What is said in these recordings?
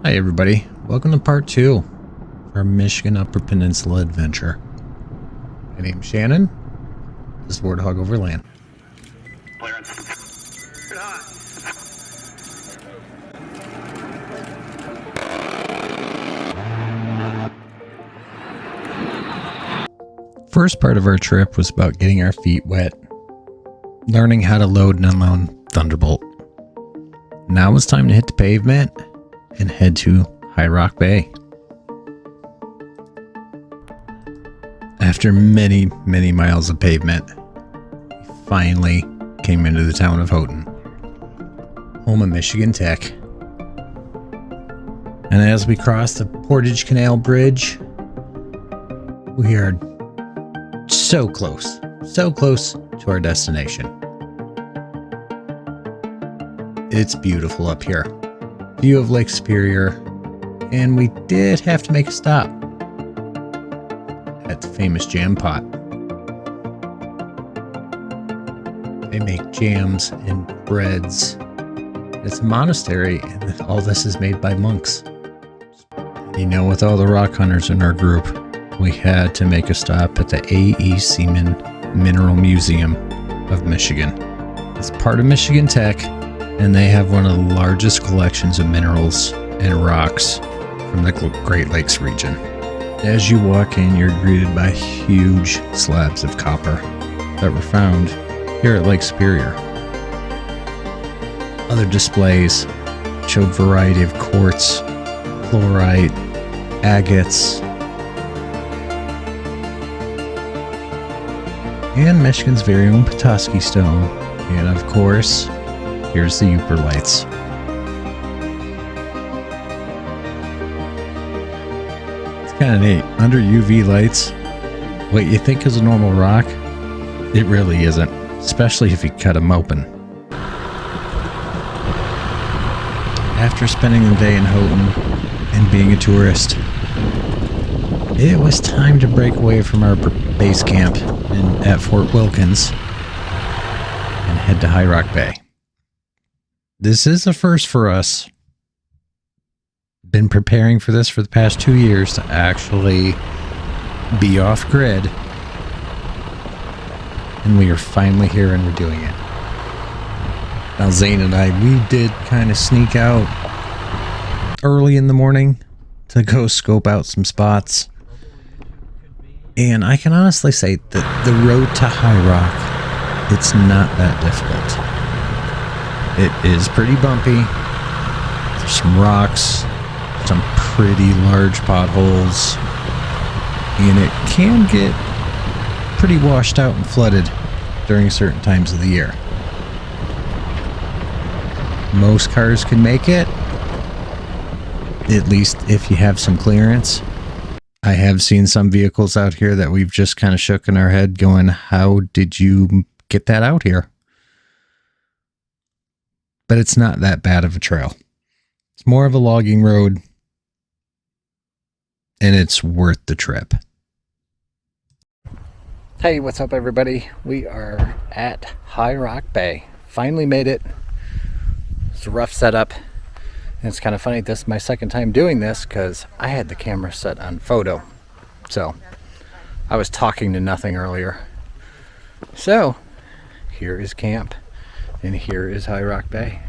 Hi everybody, welcome to part 2 of our Michigan Upper Peninsula adventure. My name's Shannon. This is Warthog Overland. First part of our trip was about getting our feet wet, learning how to load and unload Thunderbolt. Now it's time to hit the pavement and head to High Rock Bay. After many miles of pavement, we finally came into the town of Houghton, home of Michigan Tech. And as we cross the Portage Canal Bridge, we are so close to our destination. It's beautiful up here. View of Lake Superior, and we did have to make a stop at the famous jam pot. They make jams and breads. It's a monastery, and all this is made by monks. You know, with all the rock hunters in our group, we had to make a stop at the A.E. Seaman Mineral Museum of Michigan. It's part of Michigan Tech, and they have one of the largest collections of minerals and rocks from the Great Lakes region. As you walk in, you're greeted by huge slabs of copper that were found here at Lake Superior. Other displays show a variety of quartz, chlorite, agates, and Michigan's very own Petoskey stone, and of course, here's the Yooper Lights. It's kind of neat. Under UV lights, what you think is a normal rock, it really isn't, especially if you cut them open. After spending the day in Houghton and being a tourist, it was time to break away from our base camp at Fort Wilkins and head to High Rock Bay. This is a first for us. Been preparing for this for the past 2 years to actually be off grid. And we are finally here and we're doing it. Now Zane and I, we did kind of sneak out early in the morning to go scope out some spots. And I can honestly say that the road to High Rock, it's not that difficult. It is pretty bumpy. There's some rocks, some pretty large potholes, and it can get pretty washed out and flooded during certain times of the year. Most cars can make it, at least if you have some clearance. I have seen some vehicles out here that we've just kind of shook in our head going, how did you get that out here? But it's not that bad of a trail. It's more of a logging road, and it's worth the trip. Hey, what's up everybody? We are at High Rock Bay. Finally made it. It's a rough setup. And it's kind of funny, this is my second time doing this because I had the camera set on photo. So, I was talking to nothing earlier. So, here is camp. And here is High Rock Bay.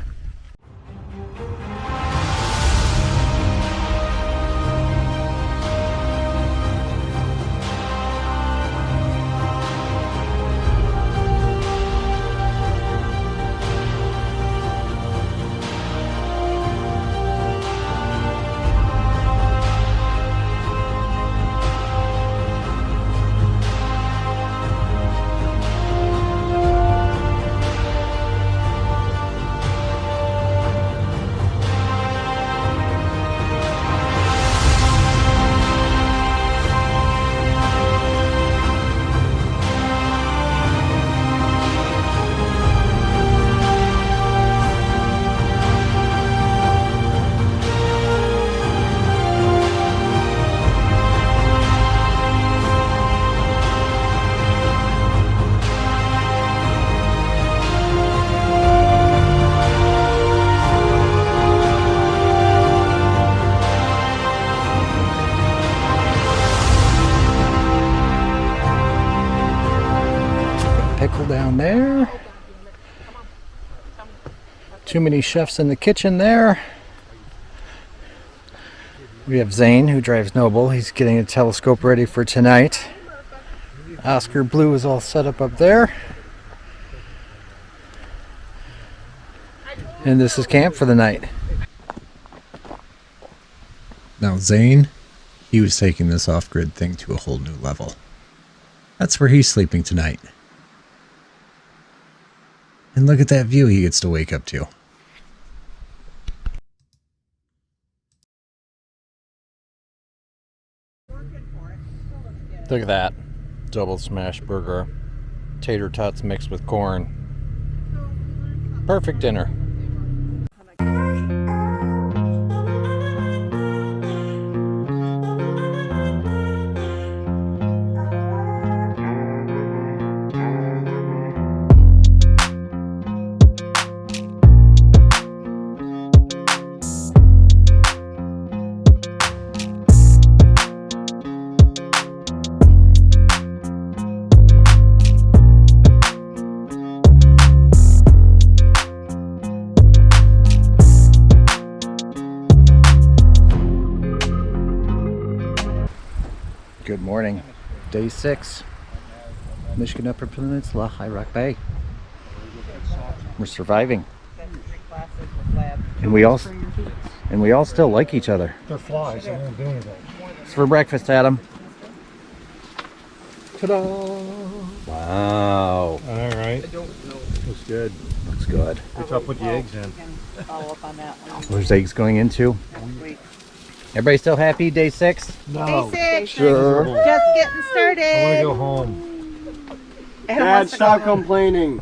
pickle down there. Too many chefs in the kitchen there. We have Zane, who drives Noble. He's getting a telescope ready for tonight. Oscar Blue is all set up there. And this is camp for the night. Now Zane, he was taking this off-grid thing to a whole new level. That's where he's sleeping tonight. And look at that view he gets to wake up to. Look at that. Double smash burger. Tater tots mixed with corn. Perfect dinner. Good morning. Day 6. Michigan Upper Peninsula, High Rock Bay. We're surviving. And we all still like each other. They're flies, they won't do anything. It's for breakfast, Adam. Ta-da! Wow. Alright. Looks good. Looks good. What's up with the eggs in? Follow up on that one. There's eggs going in too. Everybody still happy? Day 6? No. Day 6. Sure. Just getting started. I want to go home. Adam Dad, wants to stop go home. complaining.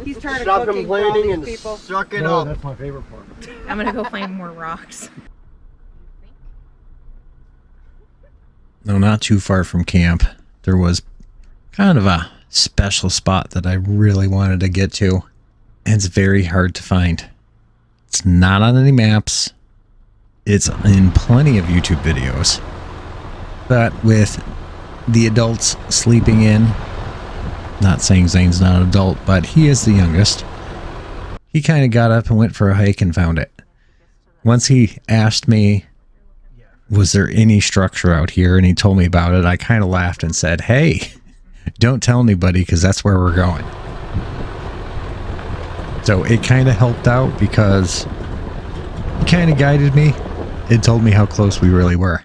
He's tired Stop of cooking for all complaining these and people. suck it No, up. that's my favorite part. I'm gonna go find more rocks. No, not too far from camp. There was kind of a special spot that I really wanted to get to. And it's very hard to find. It's not on any maps. It's in plenty of YouTube videos. But with the adults sleeping in, not saying Zane's not an adult, but he is the youngest. He kind of got up and went for a hike and found it. Once he asked me, was there any structure out here? And he told me about it. I kind of laughed and said, hey, don't tell anybody because that's where we're going. So it kind of helped out because he kind of guided me. It told me how close we really were.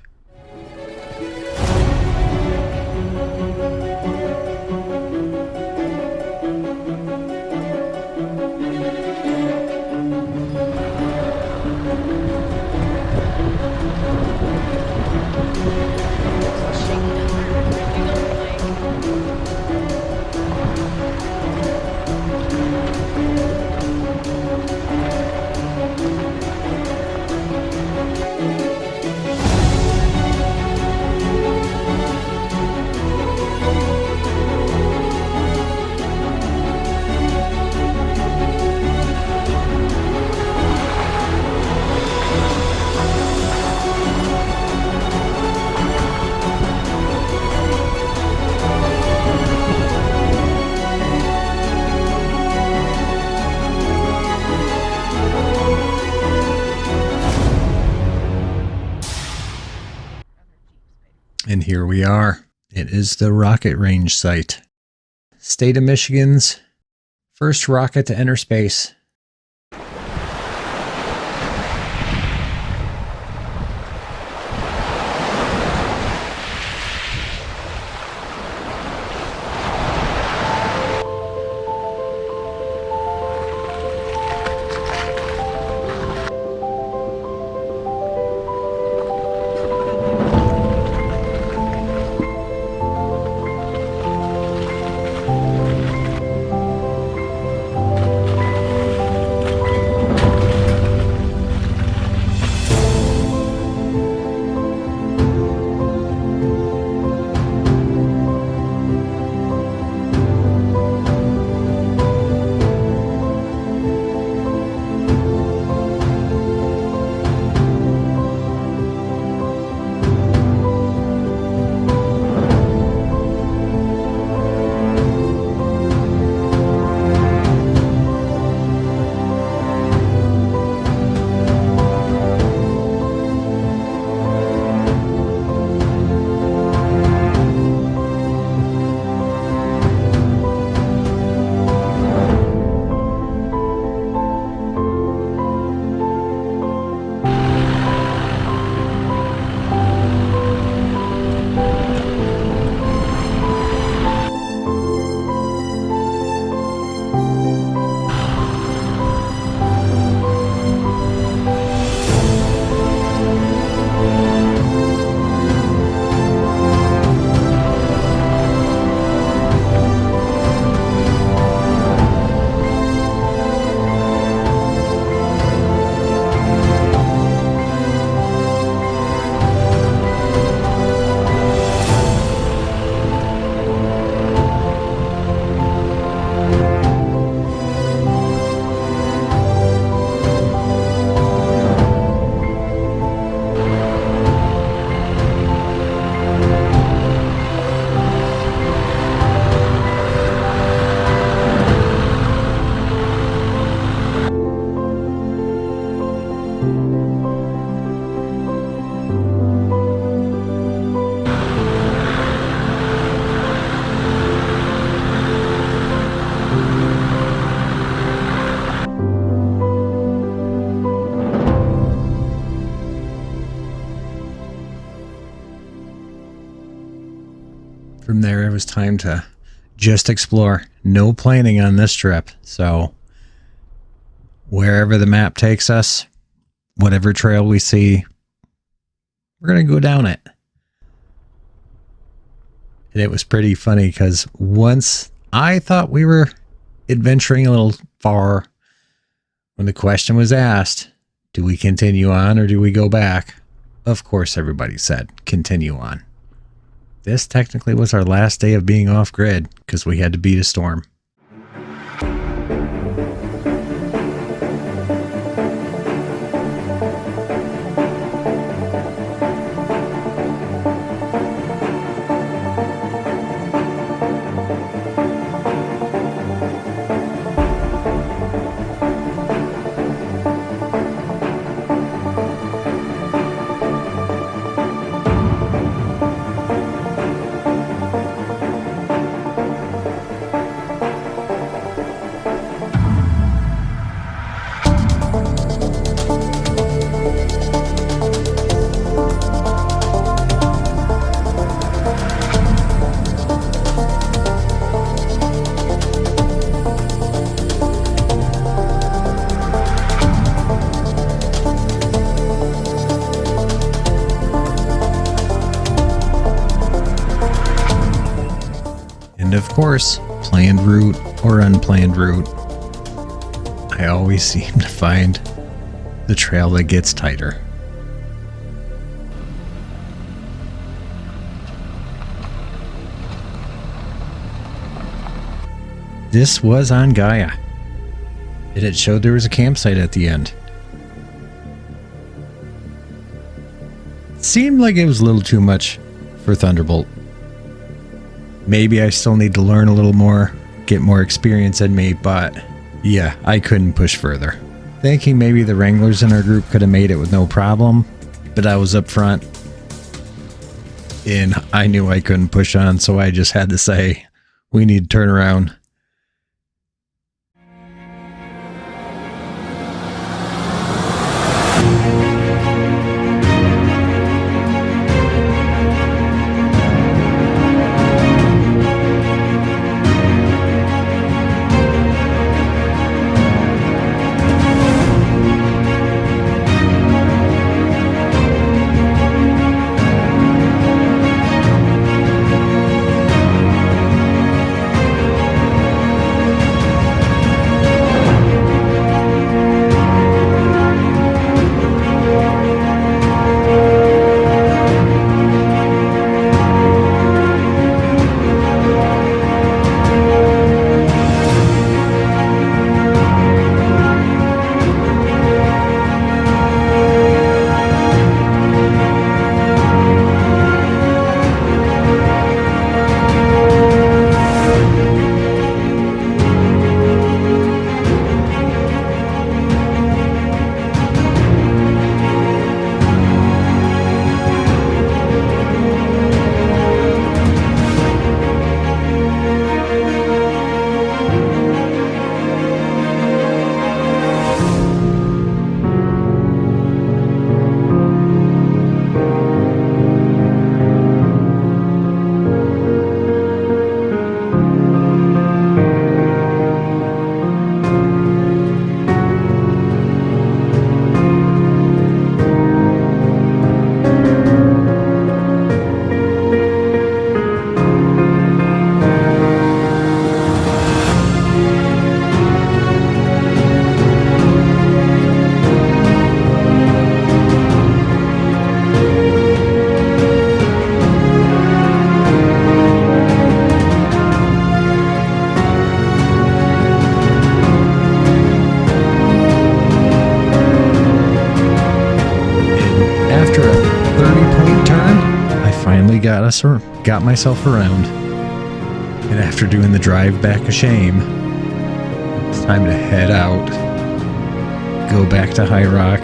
And here we are. It is the rocket range site. State of Michigan's first rocket to enter space. was time to just explore. No planning on this trip. So wherever the map takes us, whatever trail we see, we're going to go down it. And it was pretty funny because once I thought we were adventuring a little far, when the question was asked, do we continue on or do we go back? Of course, everybody said continue on. This technically was our last day of being off grid because we had to beat a storm. Of course, planned route or unplanned route, I always seem to find the trail that gets tighter. This was on Gaia. It had showed there was a campsite at the end. Seemed like it was a little too much for Thunderbolt. Maybe I still need to learn a little more, get more experience in me, but yeah, I couldn't push further. Thinking maybe the Wranglers in our group could have made it with no problem, but I was up front and I knew I couldn't push on, so I just had to say, we need to turn around. Got myself around, and after doing the drive back of shame, it's time to head out, go back to High Rock,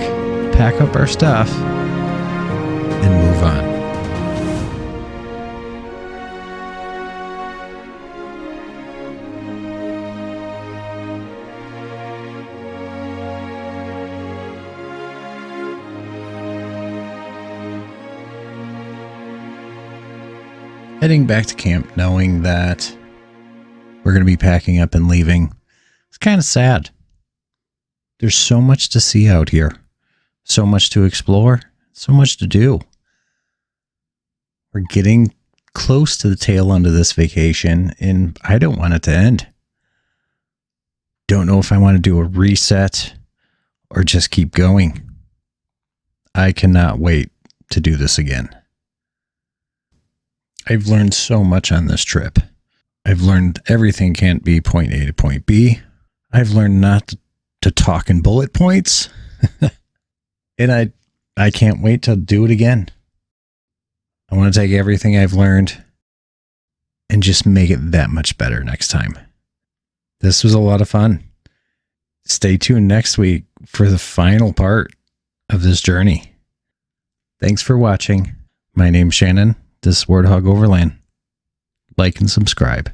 pack up our stuff, and move on. Heading back to camp knowing that we're going to be packing up and leaving. It's kind of sad. There's so much to see out here. So much to explore. So much to do. We're getting close to the tail end of this vacation, and I don't want it to end. Don't know if I want to do a reset or just keep going. I cannot wait to do this again. I've learned so much on this trip. I've learned everything can't be point A to point B. I've learned not to talk in bullet points. And I can't wait to do it again. I want to take everything I've learned and just make it that much better next time. This was a lot of fun. Stay tuned next week for the final part of this journey. Thanks for watching. My name's Shannon. This is Warthog Overland. Like and subscribe.